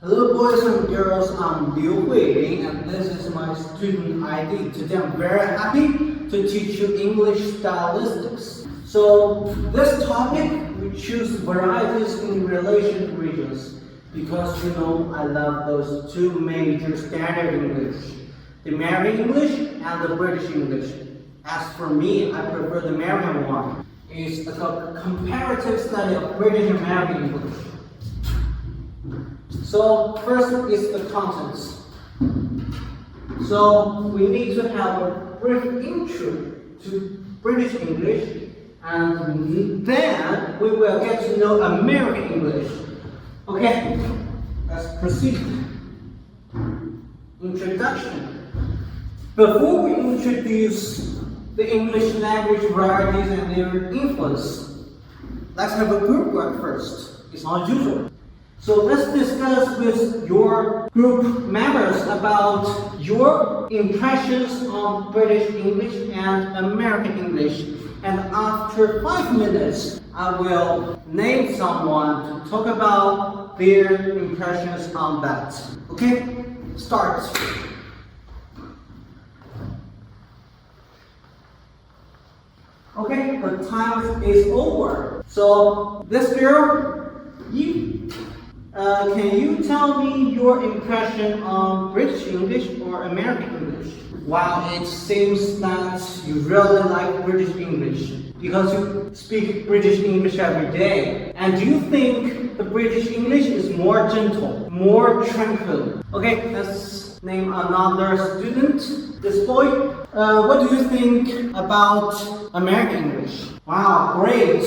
Hello boys and girls, I'm Liu Weilin and this is my student ID. Today I'm very happy to teach you English stylistics. So this topic we choose varieties in relation to regions because you know I love those two major standard English, the American English and the British English. As for me, I prefer the American one. It's a comparative study of British and American English. So first is the contents. So we need to have a brief intro to British English and then we will get to know American English. Okay, let's proceed. Introduction. Before we introduce the English language varieties and their influence, let's have a group work first. It's not usual. So let's discuss with your group members about your impressions on British English and American English. And after 5 minutes, I will name someone to talk about their impressions on that. Okay? Start. Okay, the time is over. So this girl, can you tell me your impression on British English or American English? Wow, it seems that you really like British English because you speak British English every day. And do you think the British English is more gentle, more tranquil? Okay, let's name another student. This boy, what do you think about American English? Wow, great!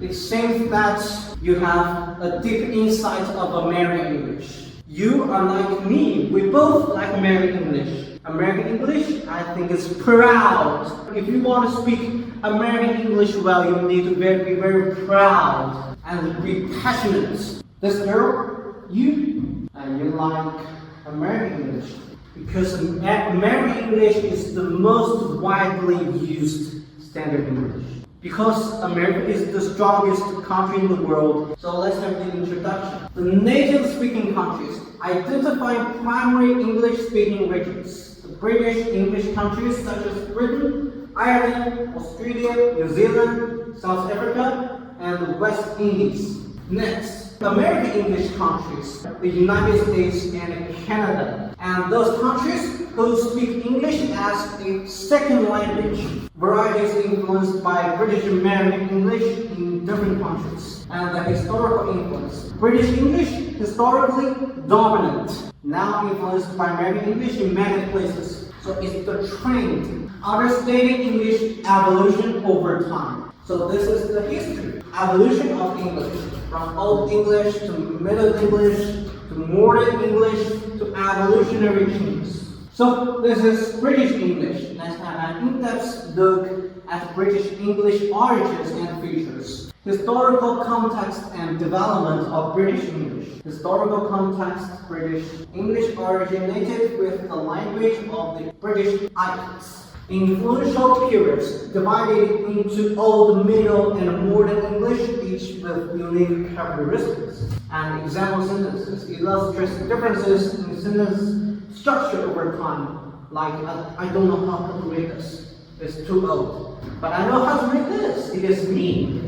It seems that you have a deep insight of American English. You are like me. We both like American English. American English, I think, is proud. If you want to speak American English well, you need to be very proud and be passionate. This girl, you like American English because American English is the most widely used standard English. Because America is the strongest country in the world, so let's have the introduction. The native-speaking countries identify primary English-speaking regions. The British English countries such as Britain, Ireland, Australia, New Zealand, South Africa, and the West Indies. Next, American English countries, the United States and Canada. And those countries who speak English as a second language. Varieties influenced by British American English in different countries. And the historical influence. British English, historically dominant, now influenced by American English in many places. So it's the trend. Understanding English evolution over time. So this is the history, evolution of English. From Old English to Middle English to modern English to evolutionary changes. So this is British English. Let's have an in-depth look at British English origins and features. Historical context and development of British English. Historical context: British English originated with the language of the British Isles. Influential periods divided into Old, Middle, and Modern English, each with unique characteristics. And example sentences illustrates differences in sentence structure over time. Like, I don't know how to read this. It's too old. But I know how to read this. It is me.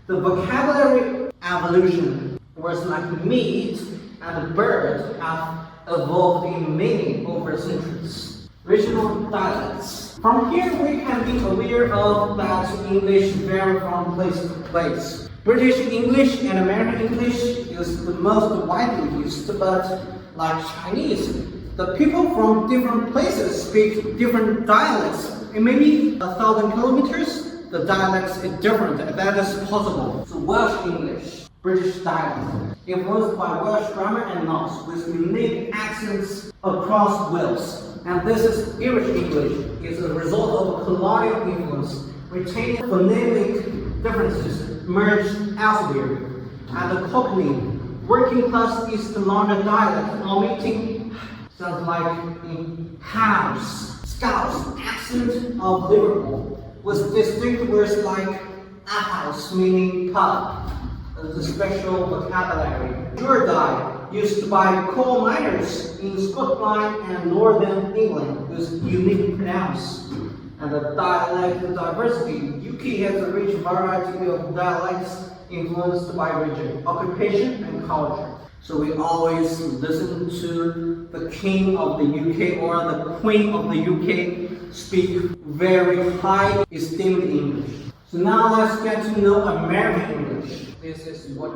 The vocabulary evolution was like meat and bird have evolved in meaning over centuries. Regional dialects. From here we can be aware of that English vary from place to place. British English and American English is the most widely used, but like Chinese, the people from different places speak different dialects. And maybe 1,000 kilometers, the dialects is different. That is possible. So Welsh English, British dialect, influenced by Welsh grammar and nouns with unique accents across Wales. And this is Irish English. It's a result of colonial influence, retaining phonetic differences merged elsewhere. And the Cockney, working class East London dialect, omitting sounds like in house. Scouse, accent of Liverpool, with distinct words like a house, meaning pub. The special vocabulary. Jordai, used by coal miners in Scotland and Northern England, is unique pronounce. And the dialect diversity. UK has a rich variety of dialects influenced by region, occupation, and culture. So we always listen to the king of the UK or the queen of the UK speak very high esteemed English. So now let's get to know American English. This is what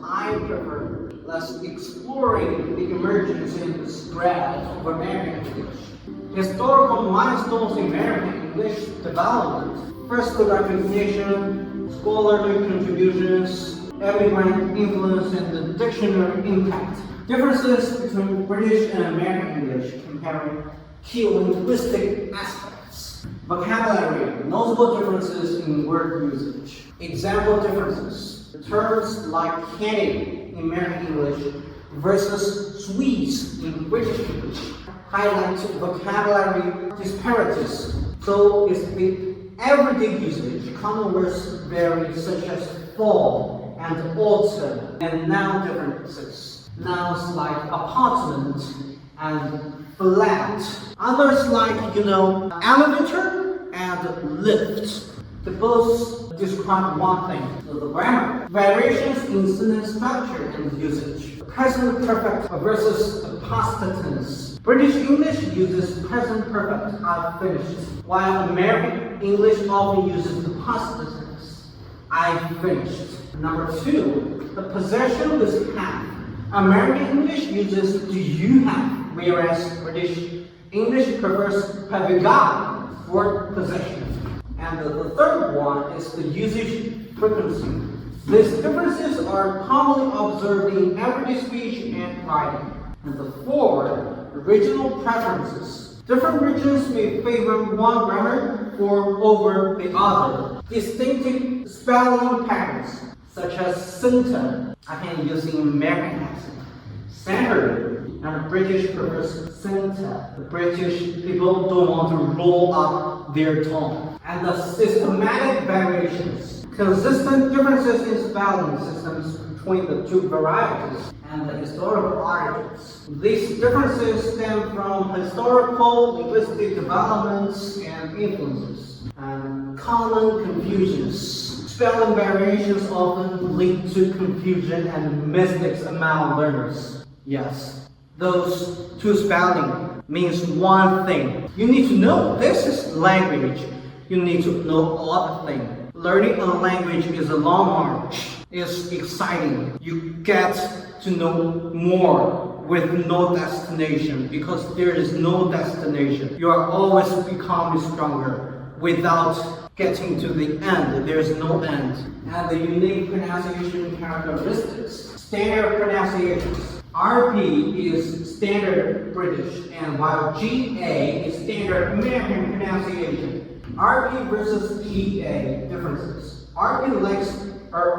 I prefer. Let's exploring the emergence and the spread of American English. Historical milestones in American English development. First, the recognition, scholarly contributions, immigrant influence, and the dictionary impact. Differences between British and American English, comparing key linguistic aspects. Vocabulary, notable differences in word usage. Example differences. Terms like candy in American English versus sweets in British English. Highlight vocabulary disparities. So it's the everyday usage. Common words vary, such as fall and autumn, and noun differences. Nouns like apartment and flat. Others like, elevator and lift. They both describe one thing, so the grammar. Variations in sentence structure and usage. Present perfect versus past tense. British English uses present perfect I finished, while American English often uses the past tense I finished. Number 2, the possession with have. American English uses do you have, whereas British English prefers have you got for possession. And the third one is the usage frequency. These differences are commonly observed in everyday speech and writing. And the fourth, regional preferences. Different regions may favor one grammar form over the other. Distinctive spelling patterns, such as center, I can use in American accent. Center, and British prefers center. The British people don't want to roll up their tongue. And the systematic variations. Consistent differences in spelling systems between the two varieties and the historical origins. These differences stem from historical linguistic developments and influences, and common confusions. Spelling variations often lead to confusion and mistakes among learners. Yes, those two spelling means one thing. You need to know this is language. You need to know all the things. Learning a language is a long march. It's exciting. You get to know more with no destination, because there is no destination. You are always becoming stronger without getting to the end. There is no end. And the unique pronunciation characteristics. Standard pronunciations. RP is standard British, and while GA is standard American pronunciation. RP versus GA differences. RP likes,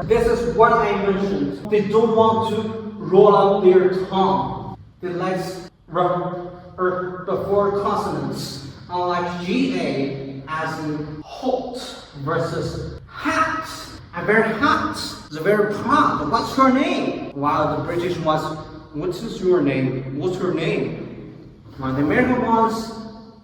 this is what I mentioned. They don't want to roll up their tongue. They like the four consonants. Unlike GA, as in hot versus hat. I'm very hot. They're very proud. What's your name? While the British was, what is your name? What's your name? While the American ones,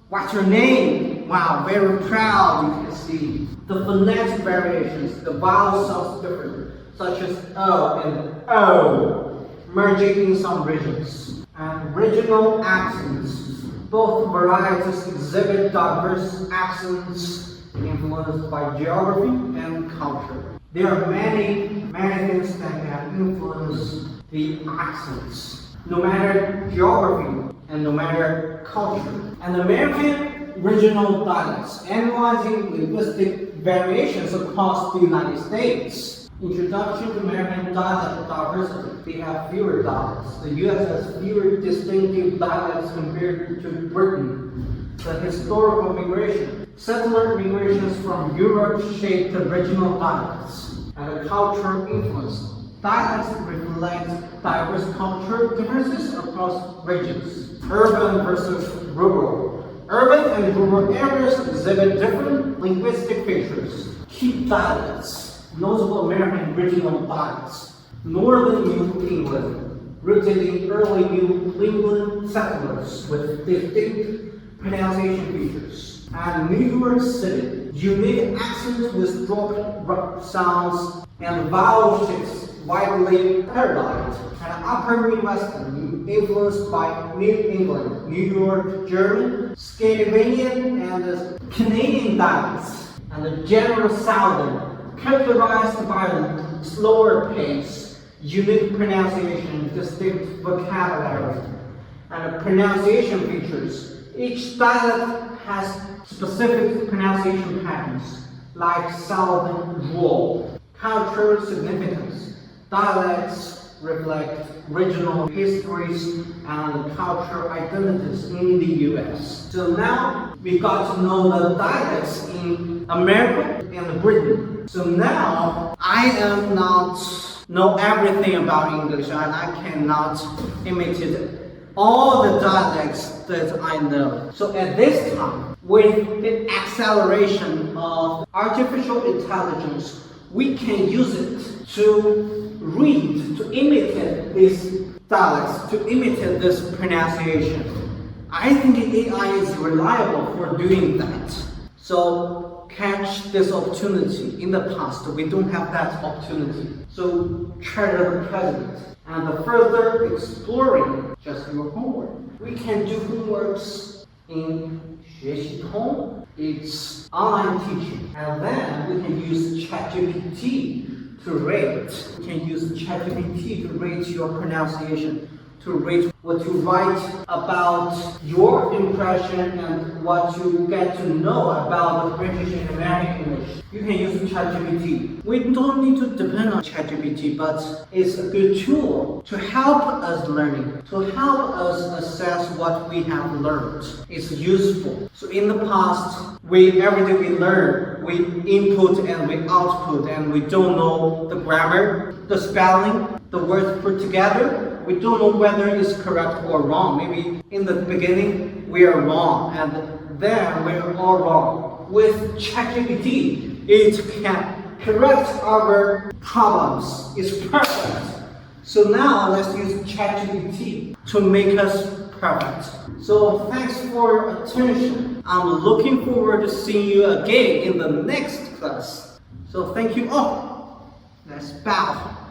what's your name? Wow, very proud, you can see. The phonetic variations, the vowel sounds different, such as O and O, merging in some regions. And regional accents. Both varieties exhibit diverse accents influenced by geography and culture. There are many things that can influence the accents, no matter geography and no matter culture. And American regional dialects, analyzing linguistic variations across the United States. Introduction to American dialect diversity. They have fewer dialects. The U.S. has fewer distinctive dialects compared to Britain. The historical migration. Settler migrations from Europe shaped the regional dialects. And the cultural influence. Dialects reflect diverse cultural differences across regions. Urban versus rural. Urban and rural areas exhibit different linguistic features. Key dialects. Notable American regional dialects. Northern New England. rooted in early New England settlers with distinct pronunciation features. And New York City, unique accent with dropped sounds and vowel shifts widely parodied. And Upper Midwestern, influenced by New England, New York, German, Scandinavian, and Canadian dialects. And the general Southern, characterized by a slower pace, unique pronunciation, distinct vocabulary, and pronunciation features. Each dialect has specific pronunciation patterns, like Southern drawl. Cultural significance. Dialects reflect regional histories and cultural identities in the US. So now we got to know the dialects in America and Britain. So now I am not know everything about English and I cannot imitate all the dialects that I know. So at this time, with the acceleration of artificial intelligence, we can use it to read, to imitate these dialects, to imitate this pronunciation. I think AI is reliable for doing that. So catch this opportunity. In the past, we don't have that opportunity. So treasure the present. And the further exploring, just your homework. We can do homeworks in 学习通. It's online teaching. And then we can use ChatGPT to rate. You can use ChatGPT to rate your pronunciation, to rate what you write about your impression and what you get to know about the British and American English. You can use ChatGPT. We don't need to depend on ChatGPT, but it's a good tool to help us learning, to help us assess what we have learned. It's useful. So in the past, every day we learn, we input and we output, and we don't know the grammar, the spelling, the words put together. We don't know whether it's correct or wrong. Maybe in the beginning we are wrong, and then we're all wrong. With ChatGPT, it can correct our problems. It's perfect. So now let's use ChatGPT to make us perfect. So thanks for your attention. I'm looking forward to seeing you again in the next class. So thank you all. Let's bow.